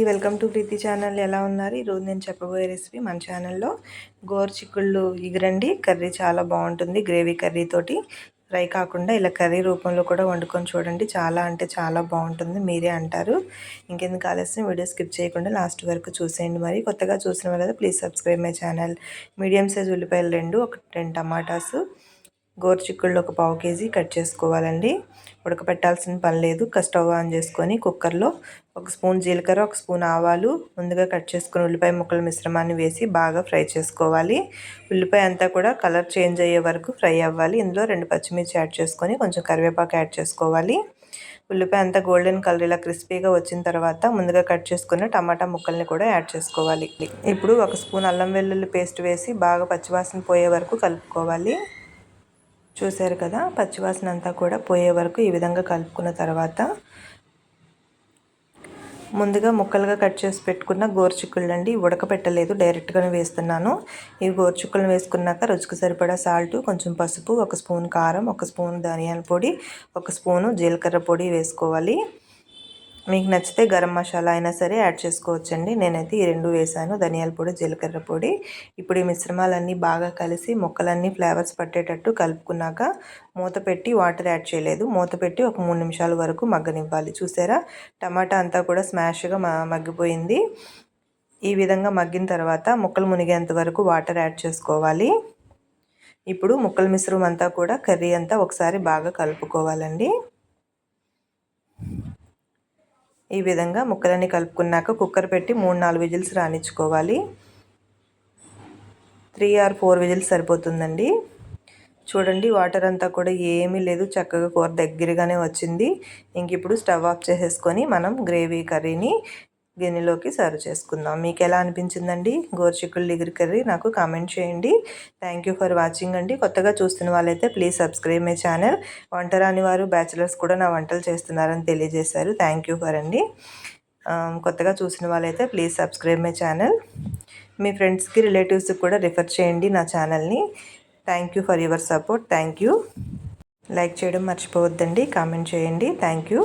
Welcome to Preethi channel. ఎలా ఉన్నారు? ఈరోజు నేను చెప్పబోయే రెసిపీ మన ఛానల్లో గోరుచిక్కుళ్ళు ఇగురండి. కర్రీ చాలా బాగుంటుంది. గ్రేవీ కర్రీ తోటి ఫ్రై కాకుండా ఇలా కర్రీ రూపంలో కూడా వండుకొని చూడండి. చాలా అంటే చాలా బాగుంటుంది, మీరే అంటారు. ఇంకెందుకు ఆలస్యం, వీడియో స్కిప్ చేయకుండా లాస్ట్ వరకు చూసేయండి. మరి కొత్తగా చూసిన వాళ్ళు please subscribe my channel. Medium size ఉల్లిపాయలు 2, ఒక 10 టమాటాసు, గోరుచిక్కుళ్ళు ఒక పావు కేజీ కట్ చేసుకోవాలండి. ఉడకపెట్టాల్సిన పని లేదు. స్టవ్ ఆన్ చేసుకొని కుక్కర్లో ఒక స్పూన్ జీలకర్ర, ఒక స్పూన్ ఆవాలు, ముందుగా కట్ చేసుకుని ఉల్లిపాయ ముక్కల మిశ్రమాన్ని వేసి బాగా ఫ్రై చేసుకోవాలి. ఉల్లిపాయ అంతా కూడా కలర్ చేంజ్ అయ్యే వరకు ఫ్రై అవ్వాలి. ఇందులో 2 పచ్చిమిర్చి యాడ్ చేసుకొని కొంచెం కరివేపాకు యాడ్ చేసుకోవాలి. ఉల్లిపాయ అంతా గోల్డెన్ కలర్ ఇలా క్రిస్పీగా వచ్చిన తర్వాత ముందుగా కట్ చేసుకున్న టమాటా ముక్కల్ని కూడా యాడ్ చేసుకోవాలి. ఇప్పుడు ఒక స్పూన్ అల్లం వెల్లుల్లి పేస్ట్ వేసి బాగా పచ్చివాసన పోయే వరకు కలుపుకోవాలి. చూసారు కదా, పచ్చివాసన అంతా కూడా పోయే వరకు ఈ విధంగా కలుపుకున్న తర్వాత ముందుగా ముక్కలుగా కట్ చేసి పెట్టుకున్న గోరుచిక్కుళ్ళు అండి. ఉడకపెట్టలేదు, డైరెక్ట్గానే వేస్తున్నాను. ఈ గోరుచిక్కులను వేసుకున్నాక రుచికి సరిపడా సాల్ట్, కొంచెం పసుపు, ఒక స్పూన్ కారం, ఒక స్పూన్ ధనియాల పొడి, ఒక స్పూను జీలకర్ర పొడి వేసుకోవాలి. మీకు నచ్చితే గరం మసాలా అయినా సరే యాడ్ చేసుకోవచ్చండి. నేనైతే ఈ 2 వేసాను, ధనియాల పొడి, జీలకర్ర పొడి. ఇప్పుడు ఈ మిశ్రమాలన్నీ బాగా కలిసి ముక్కలన్నీ ఫ్లేవర్స్ పట్టేటట్టు కలుపుకున్నాక మూత పెట్టి, వాటర్ యాడ్ చేయలేదు, మూత పెట్టి ఒక 3 నిమిషాల వరకు మగ్గనివ్వాలి. చూసారా, టమాటా అంతా కూడా స్మాష్గా మగ్గిపోయింది. ఈ విధంగా మగ్గిన తర్వాత ముక్కలు మునిగేంత వరకు వాటర్ యాడ్ చేసుకోవాలి. ఇప్పుడు ముక్కల మిశ్రమం అంతా కూడా కర్రీ అంతా ఒకసారి బాగా కలుపుకోవాలండి. ఈ విధంగా ముక్కలన్నీ కలుపుకున్నాక కుక్కర్ పెట్టి 3-4 విజిల్స్ రానిచ్చుకోవాలి. 3 or 4 విజిల్స్ సరిపోతుందండి. చూడండి, వాటర్ అంతా కూడా ఏమీ లేదు, చక్కగా కూర దగ్గరగానే వచ్చింది. ఇంక ఇప్పుడు స్టవ్ ఆఫ్ చేసేసుకొని మనం గ్రేవీ కర్రీని గిన్నెలోకి సర్వ్ చేసుకుందాం. మీకు ఎలా అనిపించిందండి గోరుచిక్కుళ్ళు ఇగురు కర్రీ? నాకు కామెంట్ చేయండి. థ్యాంక్ యూ ఫర్ వాచింగ్ అండి. కొత్తగా చూస్తున్న వాళ్ళైతే ప్లీజ్ సబ్స్క్రైబ్ మై ఛానల్. వంట రాని వారు, బ్యాచిలర్స్ కూడా నా వంటలు చేస్తున్నారని తెలియజేశారు. థ్యాంక్ యూ ఫర్ అండి. కొత్తగా చూసిన వాళ్ళైతే ప్లీజ్ సబ్స్క్రైబ్ మై ఛానల్. మీ ఫ్రెండ్స్కి, రిలేటివ్స్కి కూడా రిఫర్ చేయండి నా ఛానల్ని. Thank you for your support. Thank you. Like చేయడం మర్చిపోవద్దండి, కామెంట్ చేయండి. Thank you.